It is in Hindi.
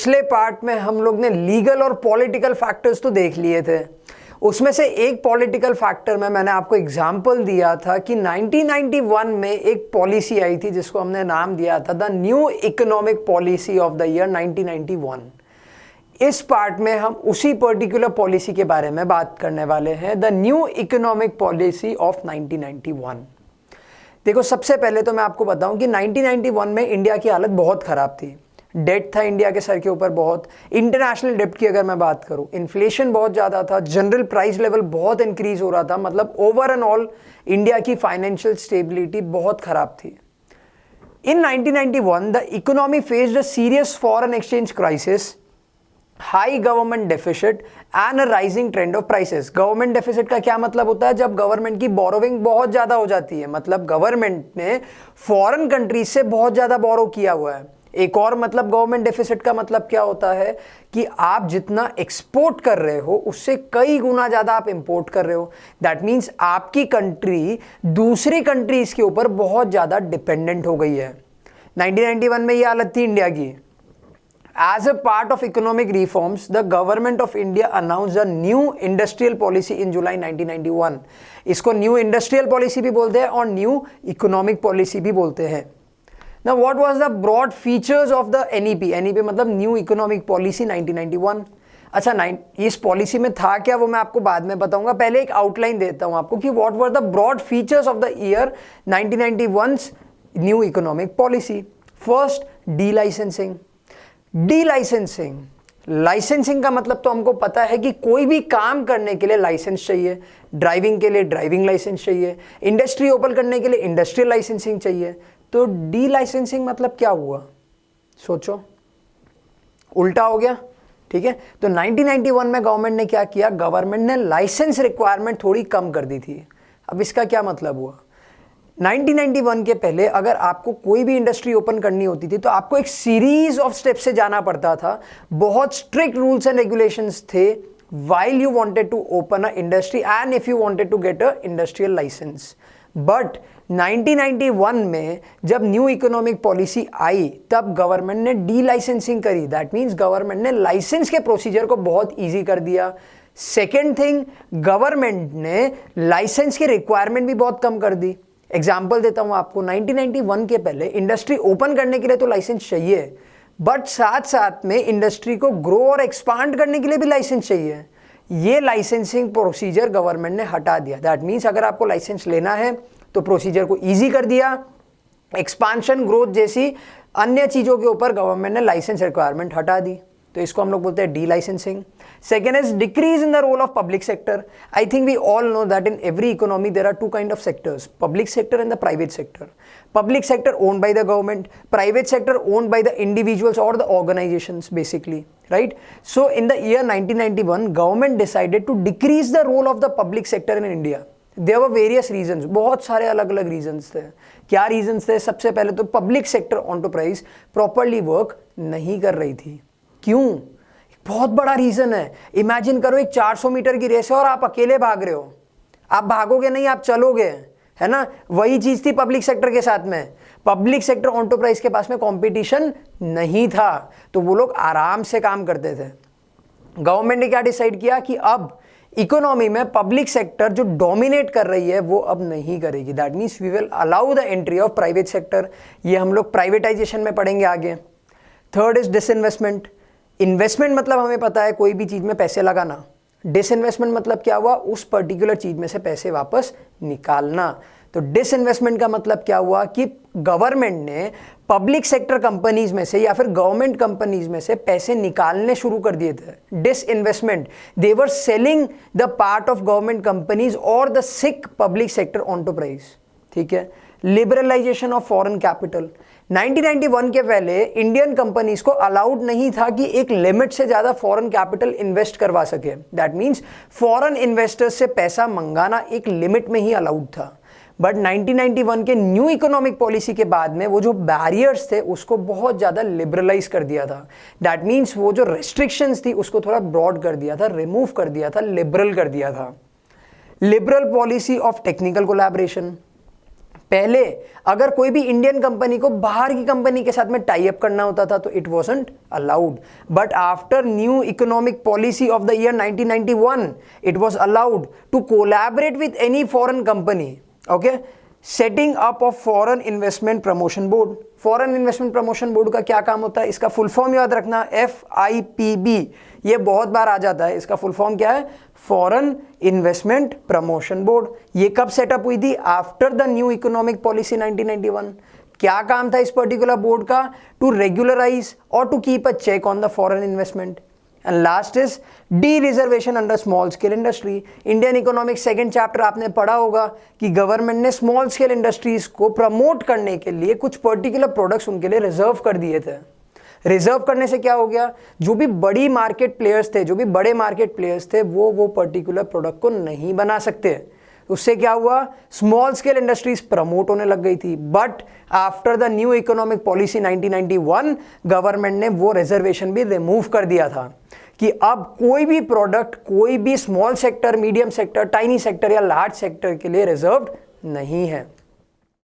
पिछले पार्ट में हम लोग ने लीगल और पॉलिटिकल फैक्टर्स तो देख लिए थे। उसमें से एक पॉलिटिकल फैक्टर में मैंने आपको एग्जाम्पल दिया था कि 1991 में एक पॉलिसी आई थी जिसको हमने नाम दिया था the new economic policy of the year 1991। इस पार्ट में हम उसी पर्टिकुलर पॉलिसी के बारे में बात करने वाले हैं, the new economic policy of 1991। देखो, सबसे पहले तो मैं आपको बताऊं कि 1991 में इंडिया की हालत बहुत खराब थी। डेट था इंडिया के सर के ऊपर बहुत। इंटरनेशनल डेट की अगर मैं बात करूं, इन्फ्लेशन बहुत ज़्यादा था, जनरल प्राइस लेवल बहुत इंक्रीज हो रहा था। मतलब ओवर एंड ऑल इंडिया की फाइनेंशियल स्टेबिलिटी बहुत खराब थी। इन 1991 the economy faced a serious foreign exchange crisis, high government deficit and a rising trend of prices. Government deficit का क्या मतलब होता है? जब गवर्नमेंट की बोरोविंग बहुत ज्यादा हो जाती है, मतलब गवर्नमेंट ने फॉरेन कंट्रीज से बहुत ज्यादा बोरो किया हुआ है। एक और मतलब गवर्नमेंट डेफिसिट का मतलब क्या होता है कि आप जितना एक्सपोर्ट कर रहे हो उससे कई गुना ज्यादा आप इंपोर्ट कर रहे हो। दैट मीन्स आपकी कंट्री दूसरी कंट्रीज के ऊपर बहुत ज्यादा डिपेंडेंट हो गई है। 1991 में ये हालत थी इंडिया की। As a part of economic reforms, the government of India announced a new industrial policy in July 1991. इसको न्यू इंडस्ट्रियल पॉलिसी भी बोलते हैं और न्यू इकोनॉमिक पॉलिसी भी बोलते हैं। Now, what was the broad features of the NEP? NEP मतलब न्यू इकोनॉमिक पॉलिसी 1991। अच्छा, इस पॉलिसी में था क्या वो मैं आपको बाद में बताऊंगा। पहले एक आउटलाइन देता हूं आपको कि what were the broad features of the year 1991's new economic policy. First, D licensing. D licensing, licensing का मतलब तो हमको पता है कि कोई भी काम करने के लिए लाइसेंस चाहिए। ड्राइविंग के लिए ड्राइविंग लाइसेंस चाहिए, इंडस्ट्री ओपन करने के लिए इंडस्ट्रियल लाइसेंसिंग चाहिए। तो डी लाइसेंसिंग मतलब क्या हुआ? सोचो, उल्टा हो गया। ठीक है, तो 1991 में गवर्नमेंट ने क्या किया? गवर्नमेंट ने लाइसेंस रिक्वायरमेंट थोड़ी कम कर दी थी। अब इसका क्या मतलब हुआ? 1991 के पहले अगर आपको कोई भी इंडस्ट्री ओपन करनी होती थी तो आपको एक सीरीज ऑफ स्टेप्स से जाना पड़ता था। बहुत स्ट्रिक्ट रूल्स एंड रेगुलेशंस थे while you wanted to open a industry and if you wanted to get a industrial licence. बट 1991 में जब न्यू इकोनॉमिक पॉलिसी आई तब गवर्नमेंट ने डी लाइसेंसिंग करी। दैट मीन्स गवर्नमेंट ने लाइसेंस के प्रोसीजर को बहुत ईजी कर दिया। सेकेंड थिंग, गवर्नमेंट ने लाइसेंस की रिक्वायरमेंट भी बहुत कम कर दी। एग्जाम्पल देता हूं आपको, 1991 के पहले इंडस्ट्री ओपन करने के लिए तो लाइसेंस चाहिए, बट साथ साथ में इंडस्ट्री को ग्रो और एक्सपांड करने के लिए भी लाइसेंस चाहिए। ये लाइसेंसिंग प्रोसीजर गवर्नमेंट ने हटा दिया। दैट मीन्स अगर आपको लाइसेंस लेना है तो प्रोसीजर को इजी कर दिया। एक्सपांशन, ग्रोथ जैसी अन्य चीजों के ऊपर गवर्नमेंट ने लाइसेंस रिक्वायरमेंट हटा दी। तो इसको हम लोग बोलते हैं D licensing. Second is decrease in the role of public sector. I think we all know that in every economy there are two kind of sectors, public sector and the private sector. Public sector owned by the government, private sector owned by the individuals or the organizations basically, right? So in the year 1991, government decided to decrease the role of the public sector in India. There were various reasons, बहुत सारे अलग अलग reasons थे। क्या reasons थे? सबसे पहले तो public sector enterprise properly work नहीं कर रही थी। क्यों? बहुत बड़ा रीजन है। इमेजिन करो एक 400 मीटर की रेस है और आप अकेले भाग रहे हो। आप भागोगे नहीं, आप चलोगे, है ना? वही चीज थी पब्लिक सेक्टर के साथ में। पब्लिक सेक्टर एंटरप्राइज के पास में कंपटीशन नहीं था तो वो लोग आराम से काम करते थे। गवर्नमेंट ने क्या डिसाइड किया कि अब इकोनॉमी में पब्लिक सेक्टर जो डोमिनेट कर रही है वो अब नहीं करेगी। That means we will allow the entry of private sector. ये हम लोग प्राइवेटाइजेशन में पढ़ेंगे आगे। Third is disinvestment. इन्वेस्टमेंट मतलब हमें पता है कोई भी चीज में पैसे लगाना। डिसइन्वेस्टमेंट मतलब क्या हुआ? उस पर्टिकुलर चीज में से पैसे वापस निकालना। तो डिसइन्वेस्टमेंट का मतलब क्या हुआ कि गवर्नमेंट ने पब्लिक सेक्टर कंपनीज में से या फिर गवर्नमेंट कंपनीज में से पैसे निकालने शुरू कर दिए थे। Disinvestment, they were selling the part of government companies और the sick public sector enterprise. ठीक है। Liberalisation of foreign capital. 1991 के पहले इंडियन कंपनीज को अलाउड नहीं था कि एक लिमिट से ज्यादा फॉरेन कैपिटल इन्वेस्ट करवा सके। दैट मींस फॉरेन इन्वेस्टर्स से पैसा मंगाना एक लिमिट में ही अलाउड था। बट 1991 के न्यू इकोनॉमिक पॉलिसी के बाद में वो जो बैरियर्स थे उसको बहुत ज्यादा लिबरलाइज कर दिया था। दैट मींस वो जो रेस्ट्रिक्शंस थी उसको थोड़ा ब्रॉड कर दिया था, रिमूव कर दिया था, लिबरल कर दिया था। Liberal policy of technical collaboration. पहले अगर कोई भी इंडियन कंपनी को बाहर की कंपनी के साथ में टाई अप करना होता था तो it wasn't allowed, but after new economic policy of the year 1991 it was allowed to collaborate with any foreign company. Okay, setting up of foreign investment promotion board. Foreign investment promotion board का क्या काम होता है, इसका फुल फॉर्म याद रखना, FIPB. ये बहुत बार आ जाता है, इसका फुल फॉर्म क्या है, फॉरेन इन्वेस्टमेंट प्रमोशन बोर्ड. ये कब सेटअप हुई थी, after the new economic policy 1991. क्या काम था इस पर्टिकुलर बोर्ड का, टू रेगुलराइज और to keep a check on the foreign investment. And last is the reservation under small scale industry. Indian economics second chapter आपने पढ़ा होगा कि गवर्नमेंट ने स्मॉल स्केल इंडस्ट्रीज को प्रमोट करने के लिए कुछ पर्टिकुलर प्रोडक्ट्स उनके लिए रिजर्व कर दिए थे. रिजर्व करने से क्या हो गया, जो भी बड़ी मार्केट प्लेयर्स थे, जो भी बड़े मार्केट प्लेयर्स थे वो पर्टिकुलर प्रोडक्ट को नहीं बना सकते. उससे क्या हुआ, स्मॉल स्केल इंडस्ट्रीज प्रमोट होने लग गई थी. But after the new economic policy 1991 government ने वो रिजर्वेशन भी रिमूव कर दिया था कि अब कोई भी प्रोडक्ट कोई भी small sector, medium sector, tiny sector या लार्ज सेक्टर के लिए रिजर्व्ड नहीं है.